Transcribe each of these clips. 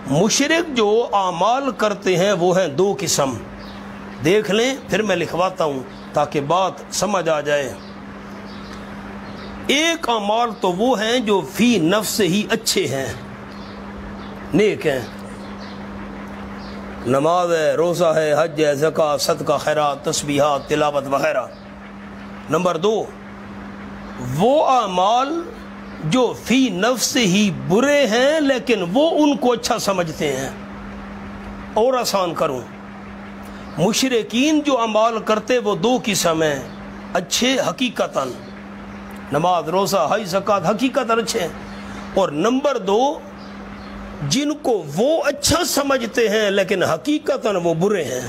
مشرک جو اعمال کرتے ہیں وہ ہیں دو قسم، دیکھ لیں پھر میں لکھواتا ہوں تاکہ بات سمجھ آ جائے۔ ایک اعمال تو وہ ہیں جو فی نفس سے ہی اچھے ہیں، نیک ہیں، نماز ہے، روزہ ہے، حج ہے، زکوٰۃ، صدقہ، خیرات، تسبیحات، تلاوت وغیرہ۔ نمبر دو، وہ اعمال جو فی نفس سے ہی برے ہیں لیکن وہ ان کو اچھا سمجھتے ہیں۔ اور آسان کروں، مشرکین جو اعمال کرتے وہ دو قسم ہیں، اچھے حقیقتاً، نماز، روزہ، حج، زکوٰۃ حقیقتاً اچھے ہیں، اور نمبر دو جن کو وہ اچھا سمجھتے ہیں لیکن حقیقتاً وہ برے ہیں۔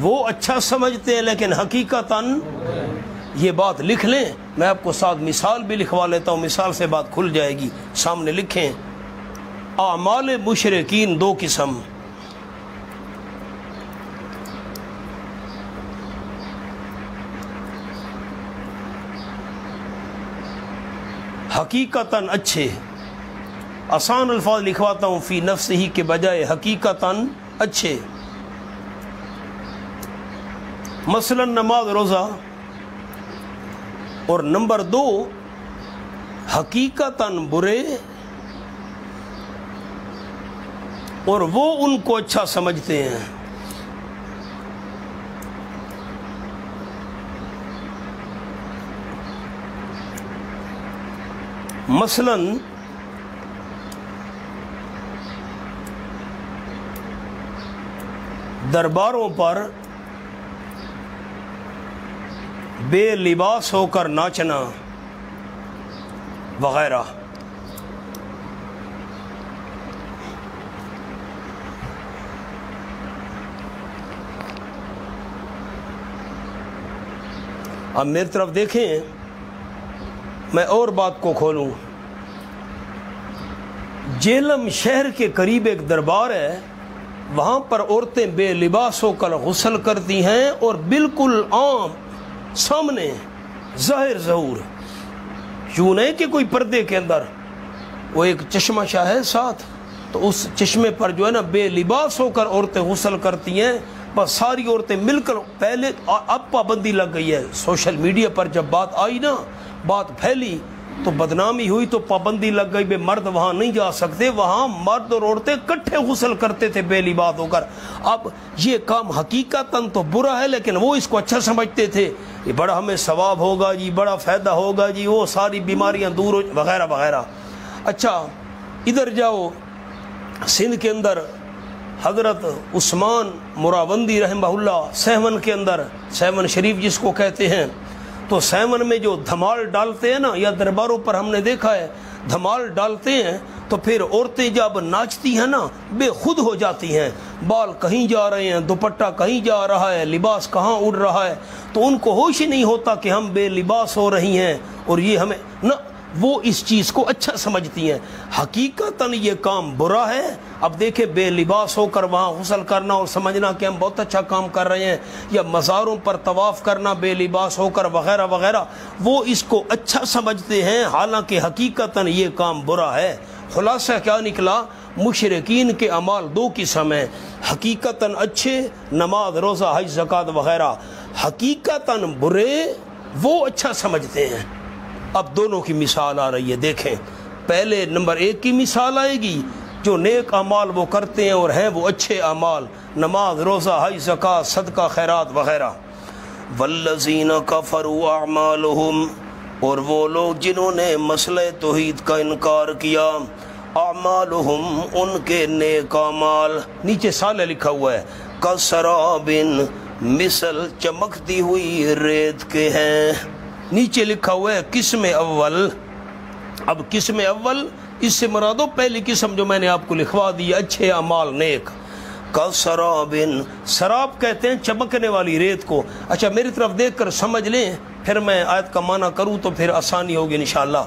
وہ اچھا سمجھتے ہیں لیکن حقیقتاً، یہ بات لکھ لیں، میں آپ کو ساتھ مثال بھی لکھوا لیتا ہوں، مثال سے بات کھل جائے گی۔ سامنے لکھیں، اعمال مشرکین دو قسم، حقیقتاً اچھے، آسان الفاظ لکھواتا ہوں، فی نفس ہی کے بجائے حقیقتاً اچھے۔ مثلا نماز، روزہ، اور نمبر دو حقیقتاً برے اور وہ ان کو اچھا سمجھتے ہیں۔ مثلاً درباروں پر بے لباس ہو کر ناچنا وغیرہ۔ اب میری طرف دیکھیں، میں اور بات کو کھولوں۔ جہلم شہر کے قریب ایک دربار ہے، وہاں پر عورتیں بے لباس ہو کر غسل کرتی ہیں اور بالکل عام سامنے ظاہر ظہور، یوں نہیں کہ کوئی پردے کے اندر، وہ ایک چشمہ شاہ ہے ساتھ، تو اس چشمے پر جو ہے نا بے لباس ہو کر عورتیں غسل کرتی ہیں، بس ساری عورتیں مل کر۔ پہلے اب پابندی لگ گئی ہے، سوشل میڈیا پر جب بات آئی نا، بات پھیلی تو بدنامی ہوئی، تو پابندی لگ گئی بے مرد وہاں نہیں جا سکتے، وہاں مرد اور عورتیں اکٹھے غسل کرتے تھے بے لباس ہو کر۔ اب یہ کام حقیقتاً تو برا ہے لیکن وہ اس کو اچھا سمجھتے تھے، یہ بڑا ہمیں ثواب ہوگا جی، بڑا فائدہ ہوگا جی، وہ ساری بیماریاں دور ہو وغیرہ وغیرہ۔ اچھا ادھر جاؤ، سندھ کے اندر حضرت عثمان مراوندی رحمہ اللہ، سیون کے اندر، سیون شریف جس کو کہتے ہیں، تو سیون میں جو دھمال ڈالتے ہیں نا، یا درباروں پر ہم نے دیکھا ہے دھمال ڈالتے ہیں، تو پھر عورتیں جب ناچتی ہیں نا بے خود ہو جاتی ہیں، بال کہیں جا رہے ہیں، دوپٹہ کہیں جا رہا ہے، لباس کہاں اڑ رہا ہے، تو ان کو ہوش ہی نہیں ہوتا کہ ہم بے لباس ہو رہی ہیں اور یہ ہمیں نہ، وہ اس چیز کو اچھا سمجھتی ہیں۔ حقیقتاً یہ کام برا ہے۔ اب دیکھیں بے لباس ہو کر وہاں غسل کرنا اور سمجھنا کہ ہم بہت اچھا کام کر رہے ہیں، یا مزاروں پر طواف کرنا بے لباس ہو کر وغیرہ وغیرہ، وہ اس کو اچھا سمجھتے ہیں، حالانکہ حقیقتاً یہ کام برا ہے۔ خلاصہ کیا نکلا؟ مشرکین کے اعمال دو قسم ہیں، حقیقتاً اچھے، نماز، روزہ، حج، زکوٰۃ وغیرہ، حقیقتاً برے، وہ اچھا سمجھتے ہیں۔ اب دونوں کی مثال آ رہی ہے، دیکھیں۔ پہلے نمبر ایک کی مثال آئے گی، جو نیک اعمال وہ کرتے ہیں اور ہیں وہ اچھے اعمال، نماز، روزہ، حج، زکوٰۃ، صدقہ، خیرات وغیرہ۔ والذین کفروا اعمالہم، اور وہ لوگ جنہوں نے مسئلہ توحید کا انکار کیا، اعمالہم، ان کے نیک اعمال، نیچے سالہ لکھا ہوا ہے، کسراب، مثل چمکتی ہوئی ریت کے ہیں، نیچے لکھا ہوا ہے قسم اول۔ اب قسم اول اس سے مرادو پہلی قسم جو میں نے آپ کو لکھوا دی، اچھے اعمال نیک، کسراب، سراب کہتے ہیں چمکنے والی ریت کو۔ اچھا میری طرف دیکھ کر سمجھ لیں، پھر میں آیت کا معنی کروں تو پھر آسانی ہوگی انشاءاللہ۔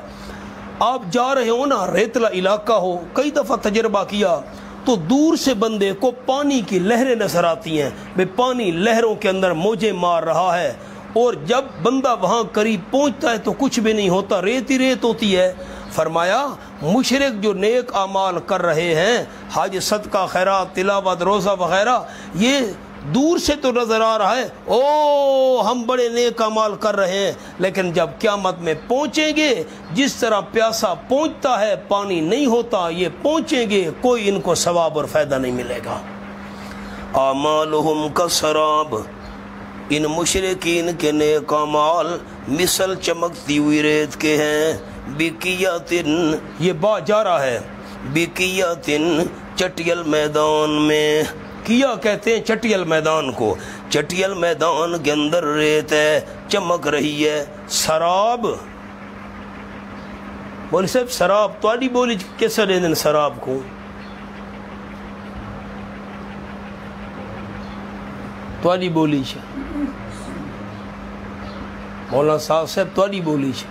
آپ جا رہے ہو نا، ریتلا علاقہ ہو، کئی دفعہ تجربہ کیا، تو دور سے بندے کو پانی کی لہریں نظر آتی ہیں، بے پانی لہروں کے اندر موجیں مار رہا ہے، اور جب بندہ وہاں قریب پہنچتا ہے تو کچھ بھی نہیں ہوتا، ریت ہی ریت ہوتی ہے۔ فرمایا مشرک جو نیک اعمال کر رہے ہیں، حج، صدقہ، خیرات، تلاوت، روزہ وغیرہ، یہ دور سے تو نظر آ رہا ہے او ہم بڑے نیک اعمال کر رہے ہیں، لیکن جب قیامت میں پہنچیں گے جس طرح پیاسا پہنچتا ہے پانی نہیں ہوتا، یہ پہنچیں گے کوئی ان کو ثواب اور فائدہ نہیں ملے گا۔ اعمالہم کسراب، ان مشرکین کے نیک اعمال مثل چمکتی ہوئی ریت کے ہیں، بقیاتن، یہ با جارہ ہے، بقیاتن، چٹیل میدان میں، کیا کہتے ہیں چٹیل میدان کو، چٹیل میدان کے اندر ریت ہے، چمک رہی ہے۔ سراب، بولی صاحب سراب تواڈی بولی کیسا دے دن سراب کو؟ تواڈی بولی چ مولانا صاحب تواڈی بولی چ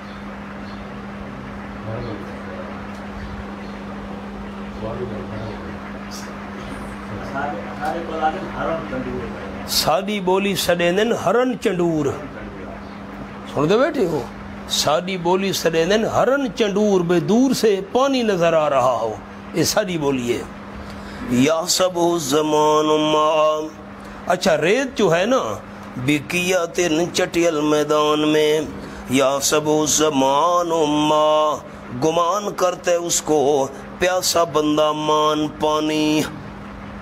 ساڈی بولی سڈیندن ہرن چنڈور، سن دے بیٹھے ہو، ساڈی بولی سڈیندن ہرن چنڈور، بے دور سے پانی نظر آ رہا ہو، یہ ساڈی بولی ہے۔ یا سب زمان ما، اچھا ریت جو ہے نا بقیاتن، چٹیل میدان میں، یا سب زمان ما، گمان کرتے اس کو پیاسا بندہ مان پانی،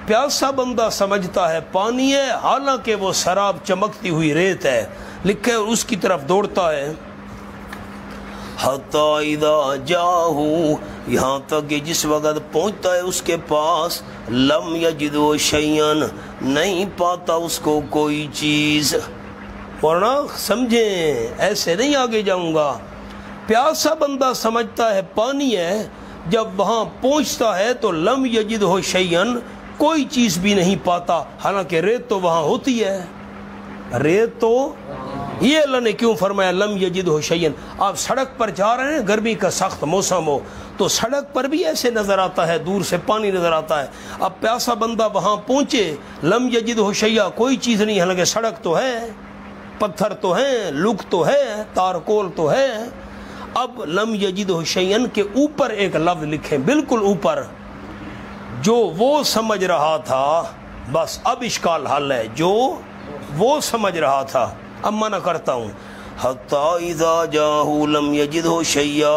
پیاسا بندہ سمجھتا ہے پانی ہے، حالانکہ وہ سراب چمکتی ہوئی ریت ہے، لکھے اور اس کی طرف دوڑتا ہے۔ حتی اذا جاہو، یہاں تک کہ جس وقت پہنچتا ہے اس کے پاس، لم یجدو شیئن، نہیں پاتا اس کو کوئی چیز۔ ورنہ سمجھیں ایسے نہیں آگے جاؤں گا، پیاسا بندہ سمجھتا ہے پانی ہے، جب وہاں پہنچتا ہے تو لم یجدو شیئن، کوئی چیز بھی نہیں پاتا، حالانکہ ریت تو وہاں ہوتی ہے، ریت تو، یہ اللہ نے کیوں فرمایا لم یجدہ شیئن؟ آپ سڑک پر جا رہے ہیں، گرمی کا سخت موسم ہو تو سڑک پر بھی ایسے نظر آتا ہے، دور سے پانی نظر آتا ہے، اب پیاسا بندہ وہاں پہنچے، لم یجدہ شیئا، کوئی چیز نہیں، حالانکہ سڑک تو ہے، پتھر تو ہیں، لک تو ہے، تارکول تو ہے۔ اب لم یجدہ شیئن کے اوپر ایک لفظ لکھیں، بالکل اوپر، جو وہ سمجھ رہا تھا، بس اب اشکال حل ہے، جو وہ سمجھ رہا تھا، اب منع کرتا ہوں۔ حتی اذا جاہو لم یجدہ شیئا،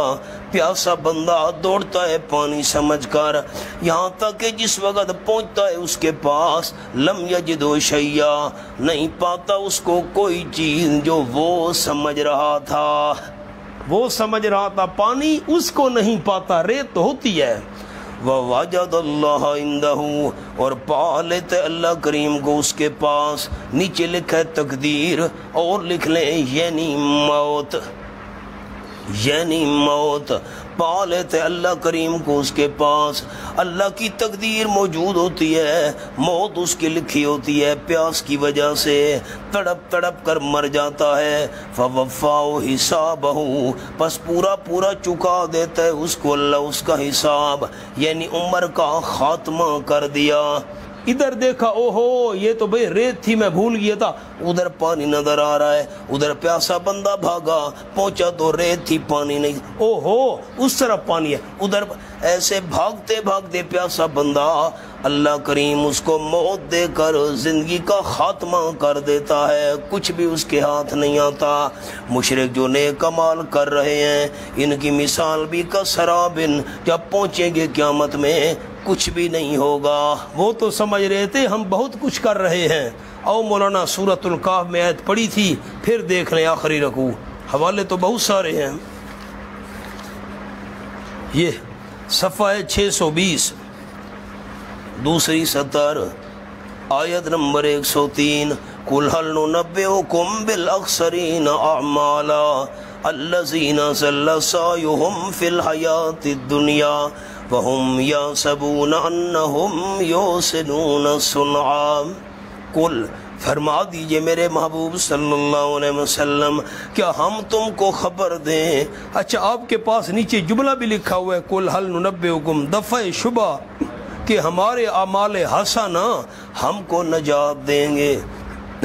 پیاسا بندہ دوڑتا ہے پانی سمجھ کر، یہاں تک کہ جس وقت پہنچتا ہے اس کے پاس، لم یجدہ شیئا، نہیں پاتا اس کو کوئی چیز جو وہ سمجھ رہا تھا، وہ سمجھ رہا تھا پانی، اس کو نہیں پاتا، ریت تو ہوتی ہے۔ وَوَجَدَ اللَّهَ عِنْدَهُ، اور پا لیتے اللہ کریم کو اس کے پاس، نیچے لکھے تقدیر اور لکھ لیں یعنی موت، یعنی موت، پا لیتے اللہ کریم کو اس کے پاس، اللہ کی تقدیر موجود ہوتی ہے، موت اس کی لکھی ہوتی ہے، پیاس کی وجہ سے تڑپ تڑپ کر مر جاتا ہے، فَوَفَّاهُ حِسَابَهُ، پس پورا پورا چکا دیتا ہے اس کو اللہ اس کا حساب، یعنی عمر کا خاتمہ کر دیا۔ ادھر دیکھا، اوہو یہ تو بھئی ریت تھی، میں بھول گیا تھا، ادھر پانی نظر آ رہا ہے، ادھر پیاسا بندہ بھاگا، پہنچا تو ریت تھی، پانی نہیں، اوہو اس طرف پانی ہے، ادھر، ایسے بھاگتے بھاگتے پیاسا بندہ، اللہ کریم اس کو موت دے کر زندگی کا خاتمہ کر دیتا ہے، کچھ بھی اس کے ہاتھ نہیں آتا۔ مشرک جو نیک اعمال کر رہے ہیں، ان کی مثال بھی کسرابن، جب پہنچیں گے قیامت میں کچھ بھی نہیں ہوگا، وہ تو سمجھ رہے تھے ہم بہت کچھ کر رہے ہیں۔ او مولانا سورۃ الکہف میں آیت پڑھی تھی، پھر دیکھ لیں آخری رکوع، حوالے تو بہت سارے ہیں، یہ صفحہ 620، دوسری سطر، آیت نمبر 103، قُلْ هَلْ نُنَبِّئُكُمْ بِالْأَخْسَرِينَ أَعْمَالًا الَّذِينَ ضَلَّ سَعْيُهُمْ فِي الْحَيَاةِ الدُّنْيَا وَهُمْ يَحْسَبُونَ أَنَّهُمْ يُحْسِنُونَ صُنْعًا۔ قل، فرما دیجئے میرے محبوب صلی اللہ علیہ وسلم، کیا ہم تم کو خبر دیں؟ اچھا آپ کے پاس نیچے جملہ بھی لکھا ہوا ہے، قُلْ هَلْ نُنَبِّئُكُمْ، دفع شبہ کہ ہمارے اعمال حسنہ ہم کو نجات دیں گے،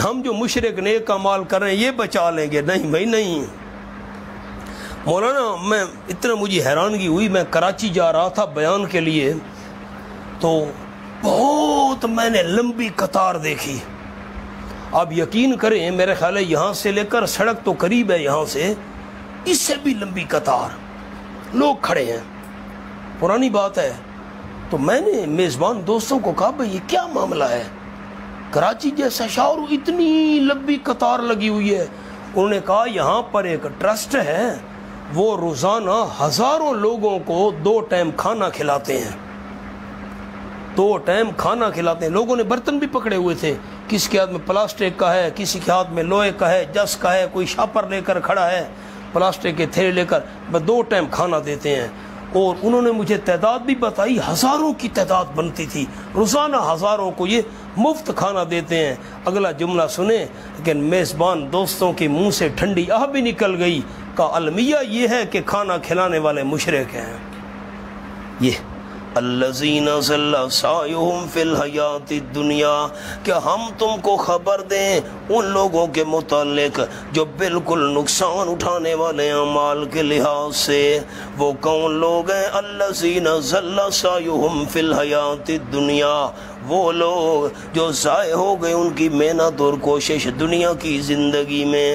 ہم جو مشرک نیک اعمال کر رہے ہیں یہ بچا لیں گے، نہیں بھائی نہیں۔ مولانا میں اتنا مجھے حیرانگی ہوئی، میں کراچی جا رہا تھا بیان کے لیے، تو بہت میں نے لمبی قطار دیکھی. آپ یقین کریں میرے خیال ہے یہاں سے لے کر سڑک تو قریب ہے، یہاں سے اس سے بھی لمبی قطار لوگ کھڑے ہیں. پرانی بات ہے. تو میں نے میزبان دوستوں کو کہا بھئی یہ کیا معاملہ ہے، کراچی جیسا شہر اتنی لمبی قطار لگی ہوئی ہے. انہوں نے کہا یہاں پر ایک ٹرسٹ ہے، وہ روزانہ ہزاروں لوگوں کو 2 ٹائم کھانا کھلاتے ہیں. 2 ٹائم کھانا کھلاتے ہیں. لوگوں نے برتن بھی پکڑے ہوئے تھے، کسی کے ہاتھ میں پلاسٹک کا ہے، کسی کے ہاتھ میں لوہے کا ہے، جس کا ہے، کوئی شاپر لے کر کھڑا ہے، پلاسٹک کے تھیلے لے کر، بس 2 ٹائم کھانا دیتے ہیں. اور انہوں نے مجھے تعداد بھی بتائی، ہزاروں کی تعداد بنتی تھی، روزانہ ہزاروں کو یہ مفت کھانا دیتے ہیں. اگلا جملہ سنیں، لیکن میزبان دوستوں کے منہ سے ٹھنڈی آہ بھی نکل گئی. کا المیہ یہ ہے کہ کھانا کھلانے والے مشرک ہیں. یہ الذین ضل سعیہم فی الحیات الدنیا، کہ ہم تم کو خبر دیں ان لوگوں کے متعلق جو بالکل نقصان اٹھانے والے اعمال کے لحاظ سے. وہ کون لوگ ہیں؟ الذین ضل سعیہم فی الحیات الدنیا، وہ لوگ جو ضائع ہو گئے ان کی محنت اور کوشش دنیا کی زندگی میں.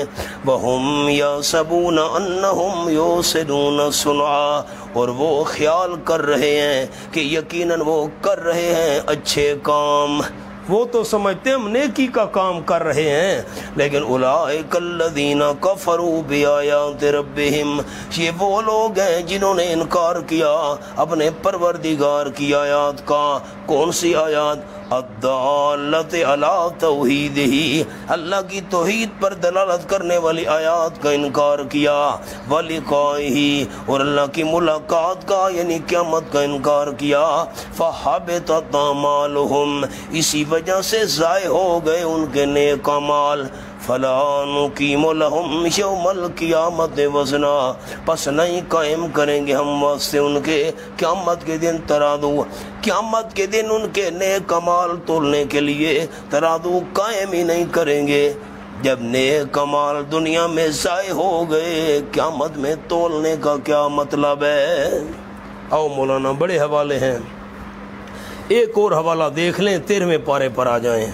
وَهُمْ يَحْسَبُونَ أَنَّهُمْ يُحْسِنُونَ صُنْعًا، اور وہ خیال کر رہے ہیں کہ یقیناً وہ کر رہے ہیں اچھے کام. وہ تو سمجھتے ہیں ہم نیکی کا کام کر رہے ہیں، لیکن اولئک الذین کفروا بآیات ربہم، یہ وہ لوگ ہیں جنہوں نے انکار کیا اپنے پروردگار کی آیات کا. کون سی آیات؟ الدالۃ علی توحیدہ، اللہ کی توحید پر دلالت کرنے والی آیات کا انکار کیا. ولقائہ، اور اللہ کی ملاقات کا یعنی قیامت کا انکار کیا. فحبطت اعمالہم، اسی وجہ سے ضائع ہو گئے ان کے نیک اعمال. فلا نقیم لہم یوم القیامت وزنا، پس نہیں قائم کریں گے ہم واسطے ان کے قیامت کے دن ترازو. قیامت کے دن ان کے نیک اعمال تولنے کے لیے ترازو قائم ہی نہیں کریں گے. جب نیک اعمال دنیا میں ضائع ہو گئے، قیامت میں تولنے کا کیا مطلب ہے؟ آؤ مولانا بڑے حوالے ہیں، ایک اور حوالہ دیکھ لیں، 13ویں پارے پر آ جائیں.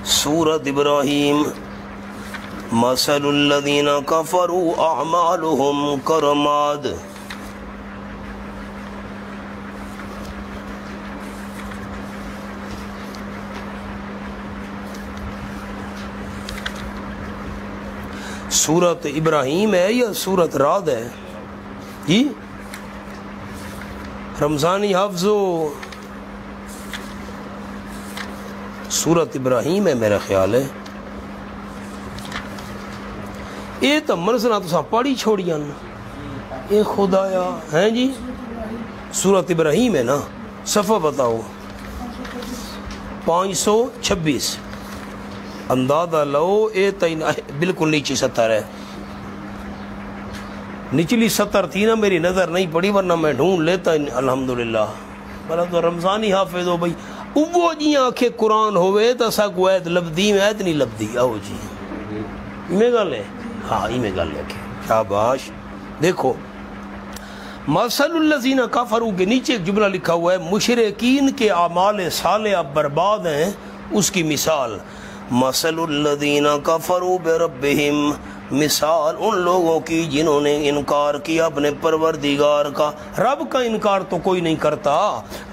سورۃ ابراہیم. مثل الذین کفروا اعمالهم کرماد، سورۃ ابراہیم ہے یا سورۃ رعد ہے؟ جی رمضانی حافظو، سورۃ ابراہیم ہے میرا خیال ہے. یہ تو منزلہ تو پڑھی چھوڑیاں، اے خدایا ہیں جی. سورۃ ابراہیم ہے نا، صفحہ بتاؤ. 526. اندازہ لو اے تین بالکل نیچی 70 ہے. نچلی 70 تھی نا، میری نظر نہیں پڑی ورنہ میں ڈھونڈ لیتا الحمدللہ. بلا تو رمضانی حافظ ہو بھائی، وہ جی آنکھیں قرآن ہوئے تو سا کو ایت لبدی میں ایت نہیں لبدی. آؤ جی میں گل ہے، ہاں ہی میں گل ہے کہ شاباش. دیکھو مثل الذین کفروا کے نیچے ایک جملہ لکھا ہوا ہے، مشرکین کے اعمال صالحہ برباد ہیں، اس کی مثال. مثل الذین کفروا بربہم، مثال ان لوگوں کی جنہوں نے انکار کیا اپنے پروردگار کا. رب کا انکار تو کوئی نہیں کرتا،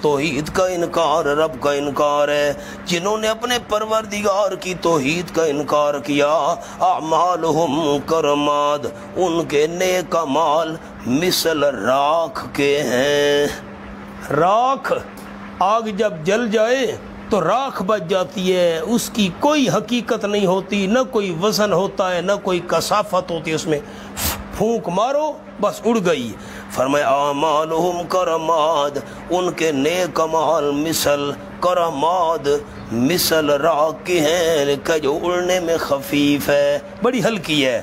توحید کا انکار رب کا انکار ہے. جنہوں نے اپنے پروردگار کی توحید کا انکار کیا، اعمالہم کرماد، ان کے نیک اعمال مثل راکھ کے ہیں. راکھ، آگ جب جل جائے تو راکھ بچ جاتی ہے، اس کی کوئی حقیقت نہیں ہوتی، نہ کوئی وزن ہوتا ہے، نہ کوئی کثافت ہوتی ہے، اس میں پھونک مارو بس اڑ گئی. فرمایا اعمالہم کرماد، ان کے نیک اعمال مثل کرماد، مثل راکھ کے ہیں کہ جو اڑنے میں خفیف ہے، بڑی ہلکی ہے.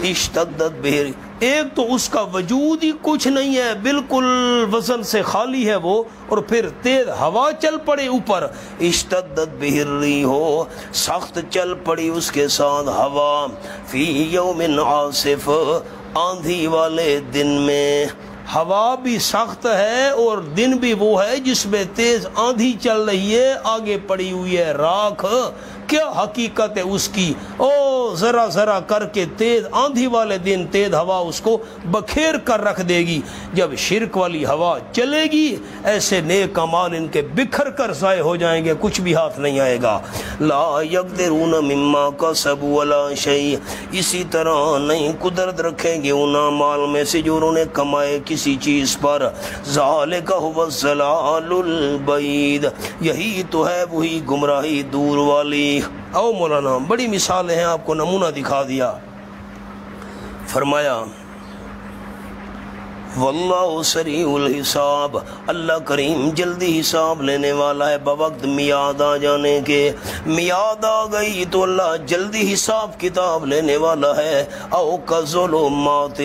اشتدت بہر، ایک تو اس کا وجود ہی کچھ نہیں ہے، بالکل وزن سے خالی ہے وہ، اور پھر تیز ہوا چل پڑے اوپر، اشتدت بہر ریح ہو، سخت چل پڑی اس کے ساتھ ہوا، فی یوم عاصف، آندھی والے دن میں، ہوا بھی سخت ہے اور دن بھی وہ ہے جس میں تیز آندھی چل رہی ہے، آگے پڑی ہوئی ہے راکھ، کیا حقیقت ہے اس کی، او ذرا ذرا کر کے تیز آندھی والے دن تیز ہوا اس کو بکھیر کر رکھ دے گی، جب شرک والی ہوا چلے گی ایسے نیک اعمال ان کے بکھر کر ضائع ہو جائیں گے، کچھ بھی ہاتھ نہیں آئے گا۔ لا یقدرون مما کسبوا ولا شیء، اسی طرح نہیں قدرت رکھیں گے ان اعمال میں سے جو انہوں نے کمائے کسی چیز پر، ذالک هو الضلال البعید، یہی تو ہے وہی گمراہی دور والی۔ او مولانا بڑی مثالیں ہیں، آپ کو نمونہ دکھا دیا، فرمایا واللہ سریع الحساب، اللہ کریم جلدی حساب لینے والا ہے، بوقت میعاد آ جانے کے، میعاد آ گئی تو اللہ جلدی حساب کتاب لینے والا ہے۔ او کظلمات،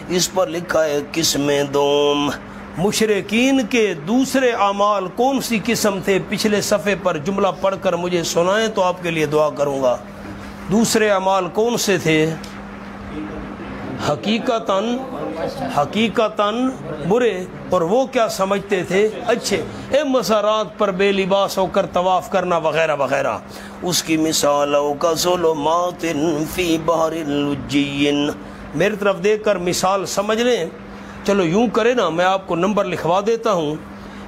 اس پر لکھا ہے قسم دوم، مشرکین کے دوسرے اعمال کون سی قسم تھے؟ پچھلے صفحے پر جملہ پڑھ کر مجھے سنائیں تو آپ کے لیے دعا کروں گا۔ دوسرے اعمال کون سے تھے؟ حقیقتاً برے، اور وہ کیا سمجھتے تھے؟ اچھے، مزارات پر بے لباس ہو کر طواف کرنا وغیرہ وغیرہ۔ اس کی مثال او کظلمات فی بحر لجی، میری طرف دیکھ کر مثال سمجھ لیں۔ چلو یوں کرے نا، میں آپ کو نمبر لکھوا دیتا ہوں،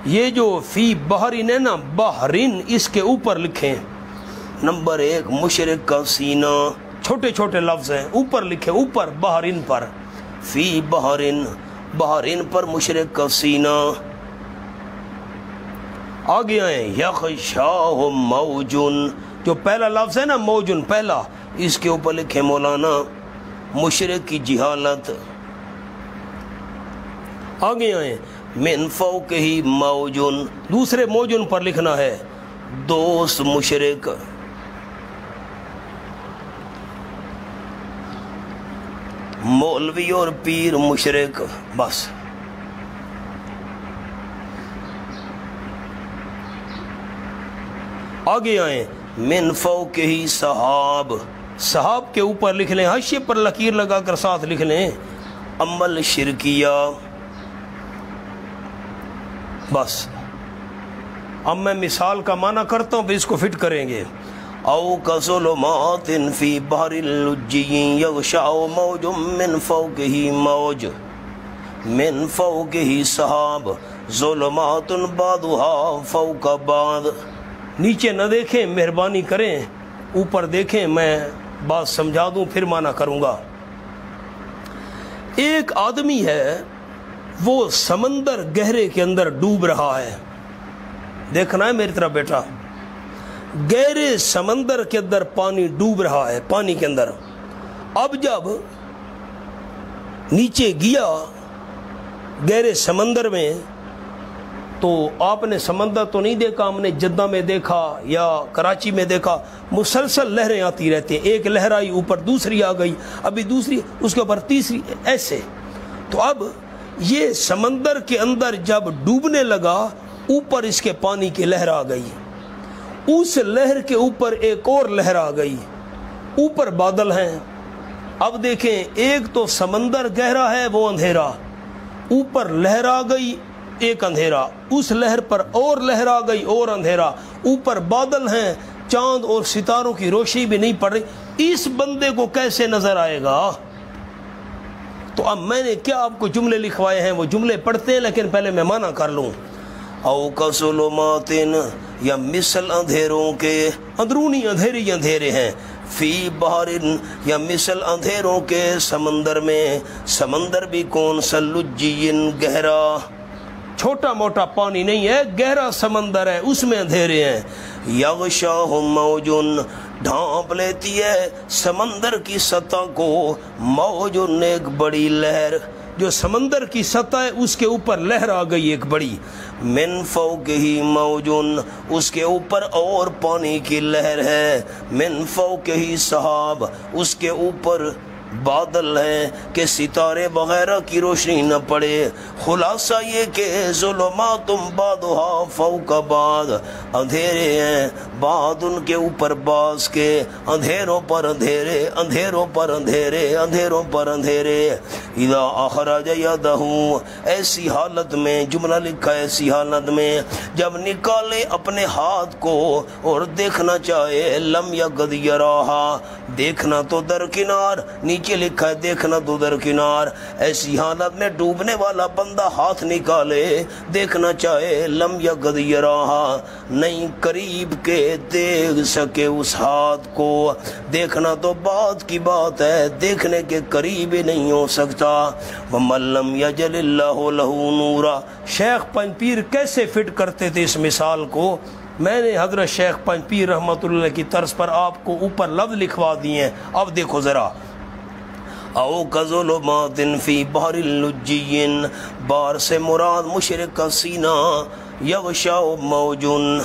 یہ جو فی بحرین ہے نا، بحرین اس کے اوپر لکھیں، نمبر 1 مشرک کا سینہ، چھوٹے چھوٹے لفظ ہیں، اوپر لکھیں، اوپر بحرین پر، فی بحرین، بحرین پر مشرک کا سینہ۔ آگے آئیں یغشاہ موجن، جو پہلا لفظ ہے نا موجن پہلا، اس کے اوپر لکھیں مولانا مشرک کی جہالت۔ آگے آئیں من فوقہ موجن، دوسرے موجن پر لکھنا ہے دوست مشرک۔ مولوی اور پیر مشرک، بس۔ آگے آئیں من فوقہ صحاب، صحاب کے اوپر لکھ لیں، حاشیے پر لکیر لگا کر ساتھ لکھ لیں عمل شرکیہ، بس۔ اب میں مثال کا معنی کرتا ہوں، پھر اس کو فٹ کریں گے۔ او کظلمات فی بحر اللجی یغشاہ موج من فوقہ موج، من فوقہ صحاب، ظلمات بعضها فوق بعض۔ نیچے نہ دیکھیں، مہربانی کریں، اوپر دیکھیں، میں بات سمجھا دوں پھر معنی کروں گا۔ ایک آدمی ہے، وہ سمندر گہرے کے اندر ڈوب رہا ہے، دیکھنا ہے میری طرف بیٹا، گہرے سمندر کے اندر پانی ڈوب رہا ہے، پانی کے اندر۔ اب جب نیچے گیا گہرے سمندر میں تو آپ نے سمندر تو نہیں دیکھا، ہم نے جدہ میں دیکھا یا کراچی میں دیکھا، مسلسل لہریں آتی رہتی ہیں، ایک لہر آئی اوپر دوسری آ گئی، ابھی دوسری، اس کے اوپر تیسری، ایسے۔ تو اب یہ سمندر کے اندر جب ڈوبنے لگا، اوپر اس کے پانی کی لہر آ گئی، اس لہر کے اوپر ایک اور لہر آ گئی، اوپر بادل ہیں۔ اب دیکھیں، ایک تو سمندر گہرا ہے وہ اندھیرا، اوپر لہر آ گئی ایک اندھیرا، اس لہر پر اور لہر آ گئی اور اندھیرا، اوپر بادل ہیں، چاند اور ستاروں کی روشنی بھی نہیں پڑ رہی، اس بندے کو کیسے نظر آئے گا؟ تو اب میں نے کیا آپ کو جملے لکھوائے ہیں، وہ جملے پڑھتے ہیں، لیکن پہلے میں معنی کر لوں۔ او کظلمات، یا مثل اندھیروں کے، اندرونی اندھیری اندھیرے ہیں، فی بحر، یا مثل اندھیروں کے سمندر میں، سمندر بھی کون سا، لجین گہرا، چھوٹا موٹا پانی نہیں ہے، گہرا سمندر ہے، اس میں اندھیرے ہیں۔ یغشاہ موجن، ڈھانپ لیتی ہے سمندر کی سطح کو، موجن ایک بڑی لہر، جو سمندر کی سطح ہے اس کے اوپر لہر آ گئی ایک بڑی، من فوقہ موجن، اس کے اوپر اور پانی کی لہر ہے، من فوقہ صحاب، اس کے اوپر بادل ہیں کہ ستارے وغیرہ کی روشنی نہ پڑے۔ خلاصہ یہ کہ ظلمات بعضها فوق بعض، اندھیرے ہیں بعض ان کے اوپر بعض کے، اندھیروں پر اندھیرے، اندھیروں پر اندھیرے، اندھیروں پر اندھیرے۔ اذا اخرج یدہ، ایسی حالت میں، جملہ لکھا ہے ایسی حالت میں جب نکالے اپنے ہاتھ کو اور دیکھنا چاہے، لم یقد یراہا، دیکھنا تو درکنار، نیچے لکھا ہے دیکھنا تو درکنار۔ ایسی حالت میں ڈوبنے والا بندہ ہاتھ نکالے دیکھنا چاہے، لم یقد یراہا، نہیں قریب کے دیکھ سکے اس ہاتھ کو۔ دیکھنا تو بات کی بات ہے، دیکھنے کے قریب ہی نہیں ہو سکتا۔ وَمَن لَّمْ يَجْعَلِ اللَّهُ لَهُ نُورًا، شیخ پنجپیر کیسے فٹ کرتے تھے اس مثال کو؟ میں نے حضرت شیخ پنجپیر رحمۃ اللہ کی طرز پر آپ کو اوپر لفظ لکھوا دیے ہیں، اب دیکھو ذرا۔ او کظلمات فی بحر اللجی، بار سے مراد مشرق کا سینہ، یغشا موجن،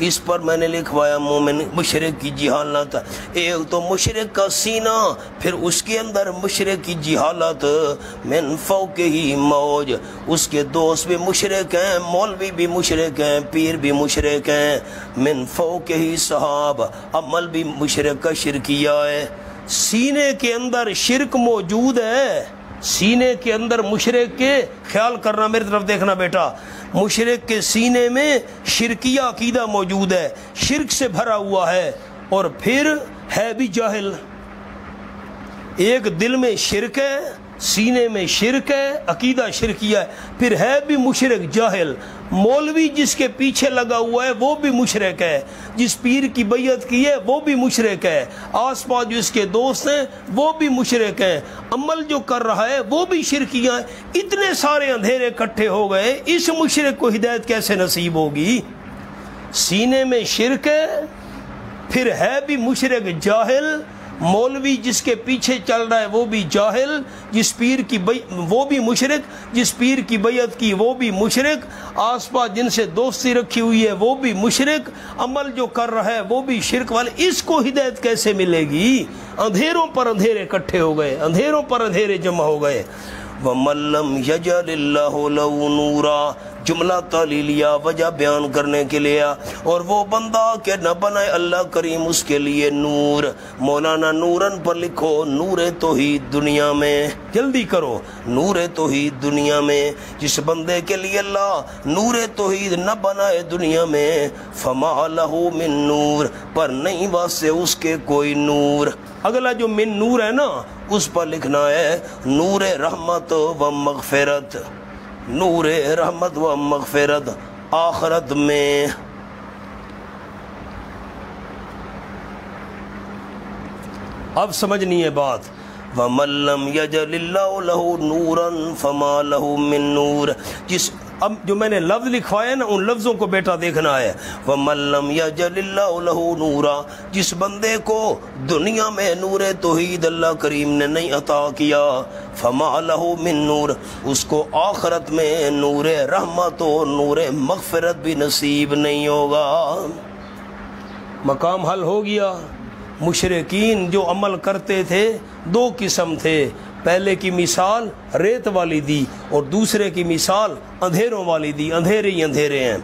اس پر میں نے لکھوایا مومن مشرق کی جہالت۔ ایک تو مشرق کا سینہ، پھر اس کے اندر مشرق کی جہالت، من فوق ہی موج، اس کے دوست بھی مشرق ہیں، مولوی بھی مشرق ہیں، پیر بھی مشرق ہیں، من فوق ہی صحاب، عمل بھی مشرق کا شرکیہ ہے۔ سینے کے اندر شرک موجود ہے، سینے کے اندر مشرق کے، خیال کرنا میری طرف دیکھنا بیٹا، مشرق کے سینے میں شرکیہ عقیدہ موجود ہے، شرک سے بھرا ہوا ہے، اور پھر ہے بھی جاہل۔ ایک دل میں شرک ہے، سینے میں شرک ہے، عقیدہ شرکیہ ہے، پھر ہے بھی مشرک جاہل۔ مولوی جس کے پیچھے لگا ہوا ہے وہ بھی مشرک ہے، جس پیر کی بیعت کی ہے وہ بھی مشرک ہے، آس پاس جو اس کے دوست ہیں وہ بھی مشرک ہیں، عمل جو کر رہا ہے وہ بھی شرکیہ ہے۔ اتنے سارے اندھیرے اکٹھے ہو گئے، اس مشرک کو ہدایت کیسے نصیب ہوگی؟ سینے میں شرک ہے، پھر ہے بھی مشرک جاہل، مولوی جس کے پیچھے چل رہا ہے وہ بھی جاہل، جس پیر کی وہ بھی مشرک، جس پیر کی بیعت کی وہ بھی مشرک، آس پاس جن سے دوستی رکھی ہوئی ہے وہ بھی مشرک، عمل جو کر رہا ہے وہ بھی شرک والے، اس کو ہدایت کیسے ملے گی؟ اندھیروں پر اندھیرے اکٹھے ہو گئے، اندھیروں پر اندھیرے جمع ہو گئے۔ وَمَن لَّمْ يَجْعَلِ اللَّهُ لَهُ نُورًا، جملہ تعلیلیہ وجہ بیان کرنے کے لیے، اور وہ بندہ کہ نہ بنائے اللہ کریم اس کے لیے نور۔ مولانا نورن پر لکھو، نور توحید دنیا میں، جلدی کرو، نور توحید دنیا میں۔ جس بندے کے لیے اللہ نور توحید نہ بنائے دنیا میں، فما لہ من نور، پر نہیں واسطے اس کے کوئی نور۔ اگلا جو من نور ہے نا، اس پر لکھنا ہے نور رحمت و مغفرت، نور رحمت و مغفرت آخرت میں۔ اب سمجھنی ہے بات، وَمَن لَّمْ يَجْعَلِ اللَّهُ لَهُ نُورًا فَمَا لَهُ مِن نُور۔ جس اب جو میں نے لفظ لکھوایا نا، ان لفظوں کو بیٹا دیکھنا ہے۔ وَمَن لَّمْ يَجْعَلِ اللَّهُ لَهُ نُورًا، جس بندے کو دنیا میں نور توحید اللہ کریم نے نہیں عطا کیا، فَمَا لَهُ مِن نور، اس کو آخرت میں نور رحمت و نور مغفرت بھی نصیب نہیں ہوگا۔ مقام حل ہو گیا۔ مشرکین جو عمل کرتے تھے دو قسم تھے، پہلے کی مثال ریت والی دی اور دوسرے کی مثال اندھیروں والی دی، اندھیرے ہی اندھیرے ہیں۔